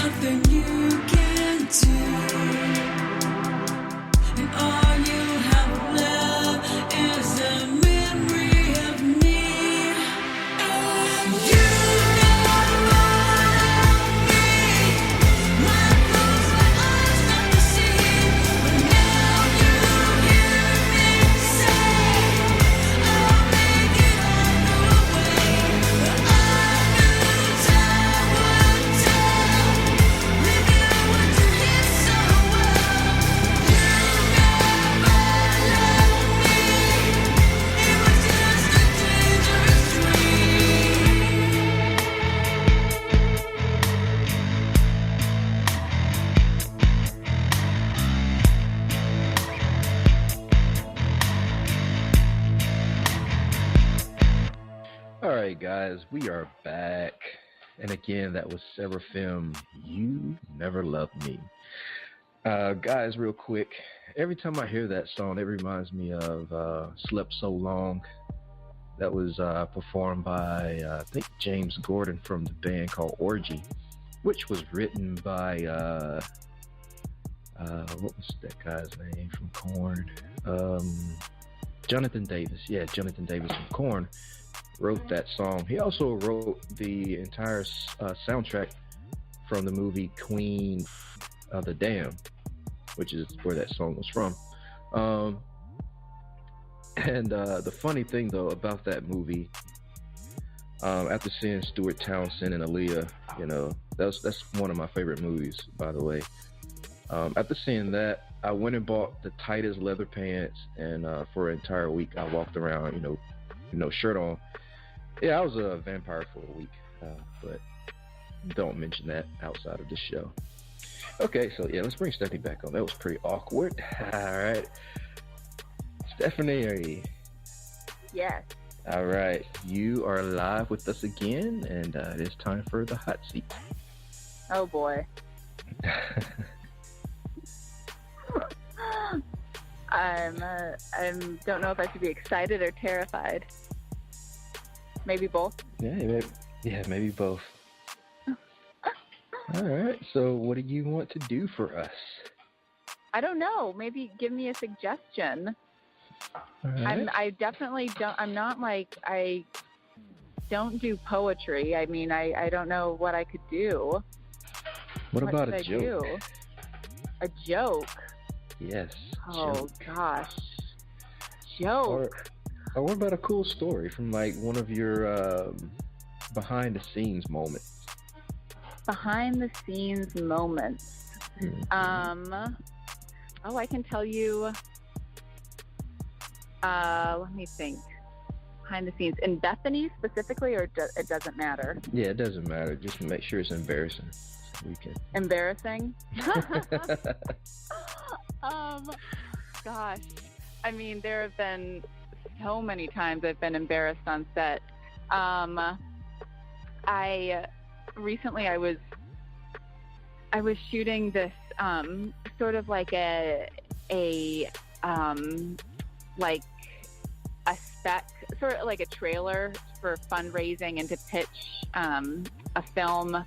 nothing you can do. And all you have left is a memory of me. You never loved me. My clothes, my eyes not to see. But now you hear me say, I'll make it all go away. But I knew time would tell. We knew what you did so well. You never loved me. It was just a dangerous dream. All right, guys, we are back. And again, that was Seraphim, You Never Loved Me. Guys, real quick, every time I hear that song, it reminds me of Slept So Long. That was performed by, I think, James Gordon from the band called Orgy, which was written by, what was that guy's name from Korn? Jonathan Davis. Yeah, Jonathan Davis from Korn wrote that song. He also wrote the entire soundtrack from the movie Queen of the Damned, which is where that song was from. And the funny thing though about that movie, after seeing Stuart Townsend and Aaliyah, you know, that's one of my favorite movies, by the way. After seeing that, I went and bought the tightest leather pants, and for an entire week I walked around, you know, shirt on. Yeah, I was a vampire for a week, but don't mention that outside of this show. Okay, so yeah, let's bring Stephanie back on. That was pretty awkward. All right, Stephanie. Yes. All right, you are live with us again, and it is time for the hot seat. Oh boy. I don't know if I should be excited or terrified. Maybe both. Yeah, maybe both. All right. So, what do you want to do for us? I don't know. Maybe give me a suggestion. All right. I definitely don't. I'm not like I don't do poetry. I mean, I don't know what I could do. What about should a I joke? do? A joke. Yes. Oh joke. gosh. Joke. Or what about a cool story from like one of your behind the scenes moments? Behind the scenes moments. Mm-hmm. Oh, I can tell you. Let me think. Behind the scenes in Bethany specifically, or it doesn't matter. Yeah, it doesn't matter. Just make sure it's embarrassing. So we can. Embarrassing. Gosh. I mean, there have been so many times I've been embarrassed on set. Recently I was shooting this sort of like a like a spec, sort of like a trailer for fundraising and to pitch a film.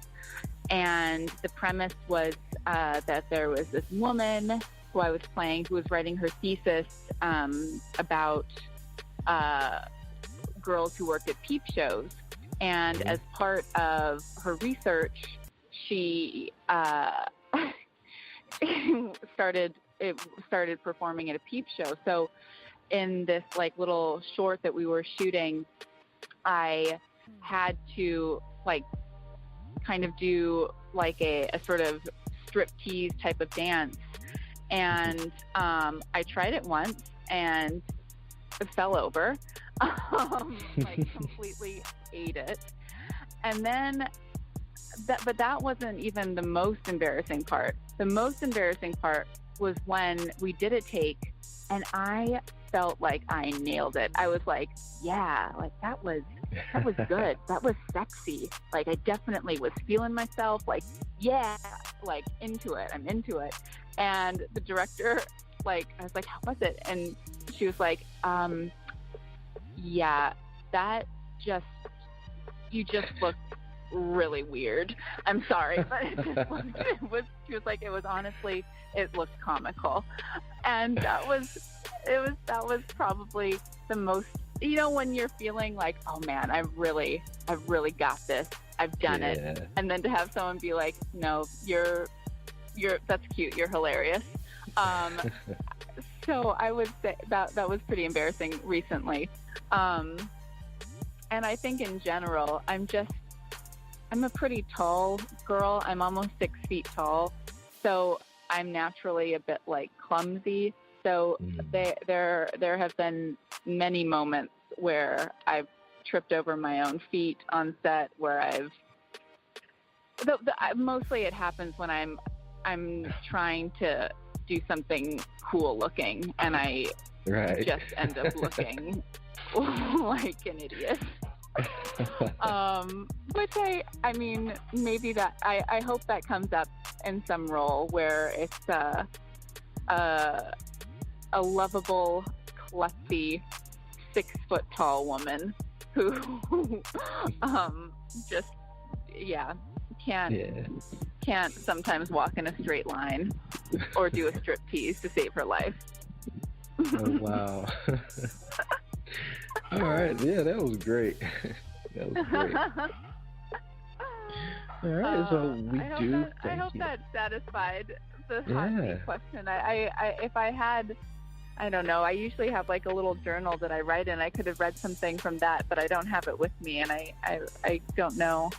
And the premise was that there was this woman who I was playing who was writing her thesis about girls who worked at peep shows. And as part of her research, she started performing at a peep show. So in this like little short that we were shooting, I had to like kind of do like a sort of striptease type of dance. And I tried it once and fell over, like completely ate it. And then, but that wasn't even the most embarrassing part. The most embarrassing part was when we did a take and I felt like I nailed it. I was like, yeah, like that was good. That was sexy. Like I definitely was feeling myself, like, yeah, like into it. I'm into it. And the director, like, I was like, how was it? And she was like, yeah, you just looked really weird. I'm sorry, but she was like, it was honestly, it looked comical. And that was probably the most, you know, when you're feeling like, oh man, I've really got this. I've done it. And then to have someone be like, no, you're that's cute. You're hilarious. So I would say that was pretty embarrassing recently. And I think in general, I'm a pretty tall girl. I'm almost 6 feet tall. So I'm naturally a bit like clumsy. So there have been many moments where I've tripped over my own feet on set, where mostly it happens when I'm trying to do something cool looking, and I just end up looking like an idiot. Which I mean, maybe that I hope that comes up in some role where it's a lovable, klutzy, 6 foot tall woman who just can't sometimes walk in a straight line or do a striptease to save her life. Oh wow. All right, yeah, that was great. All right, so I hope that satisfied the hot seat question. If I had, I don't know, I usually have like a little journal that I write in. I could have read something from that, but I don't have it with me, and I don't know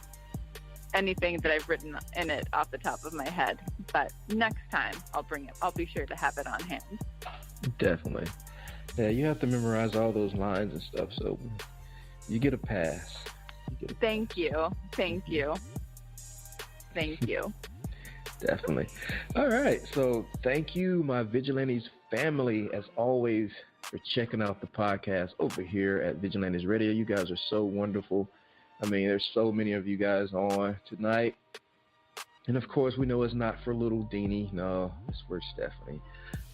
anything that I've written in it off the top of my head. But next time I'll bring it. I'll be sure to have it on hand. Definitely. Yeah, you have to memorize all those lines and stuff, so you get a pass. Thank you. Definitely. All right, so thank you, my Vigilantes family, as always, for checking out the podcast over here at Vigilantes Radio. You guys are so wonderful. I mean, there's so many of you guys on tonight. And of course, we know it's not for little Deanie. No, it's for Stefanie.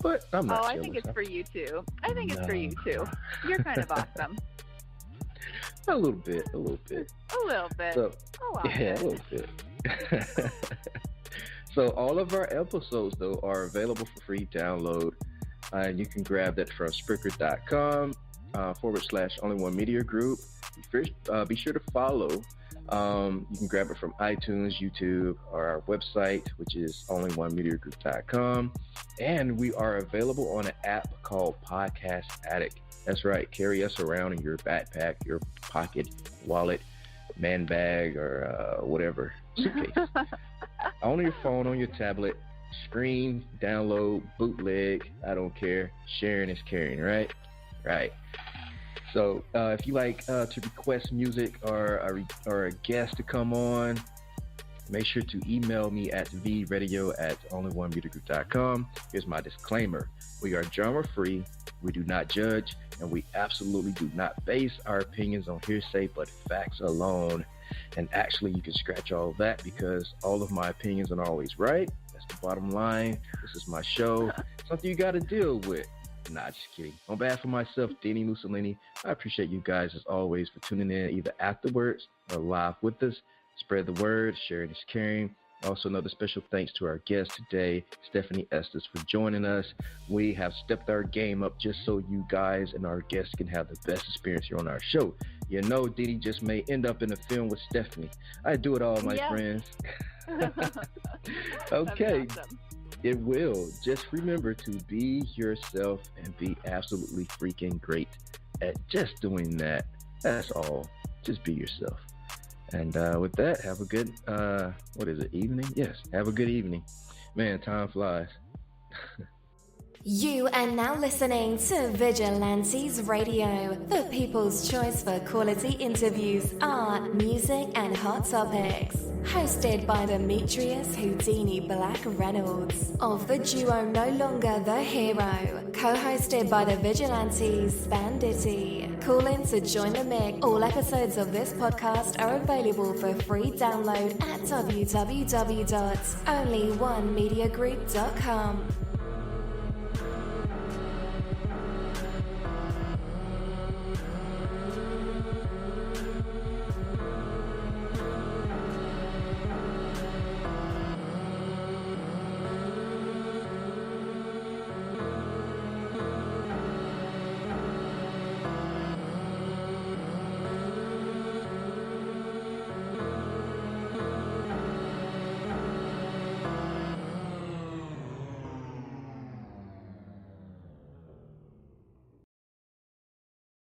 But I'm not jealous. I think it's for you too. It's for you too. You're kind of awesome. A little bit. So, a little bit. So all of our episodes, though, are available for free download. And you can grab that from Spreaker.com /Only One Media Group. Be sure to follow. You can grab it from iTunes, YouTube, or our website, which is onlyonemediagroup.com. And we are available on an app called Podcast Addict. That's right. Carry us around in your backpack, your pocket, wallet, man bag, or whatever, suitcase. On your phone, on your tablet, stream, download, bootleg, I don't care. Sharing is caring, right? Right. So if you like to request music or a guest to come on, make sure to email me at vradio@onlyonemediagroup.com. Here's my disclaimer. We are genre-free, we do not judge, and we absolutely do not base our opinions on hearsay but facts alone. And actually, you can scratch all of that because all of my opinions are always right. That's the bottom line. This is my show. Something you got to deal with. Nah, just kidding. On behalf of myself, Deanie Mussolini, I appreciate you guys as always for tuning in either afterwards or live with us. Spread the word. Sharing is caring. Also, another special thanks to our guest today, Stefanie Estes, for joining us. We have stepped our game up just so you guys and our guests can have the best experience here on our show. You know, Deanie just may end up in a film with Stefanie. I do it all, my friends. Okay. Awesome. It will. Just remember to be yourself and be absolutely freaking great at just doing that. That's all. Just be yourself. And with that, have a good, evening? Yes, have a good evening. Man, time flies. You are now listening to Vigilantes Radio, the people's choice for quality interviews, art, music, and hot topics. Hosted by Demetrius Houdini Black Reynolds of the duo No Longer the Hero. Co-hosted by the Vigilantes Banditti. Call in to join the mix. All episodes of this podcast are available for free download at www.onlyonemediagroup.com.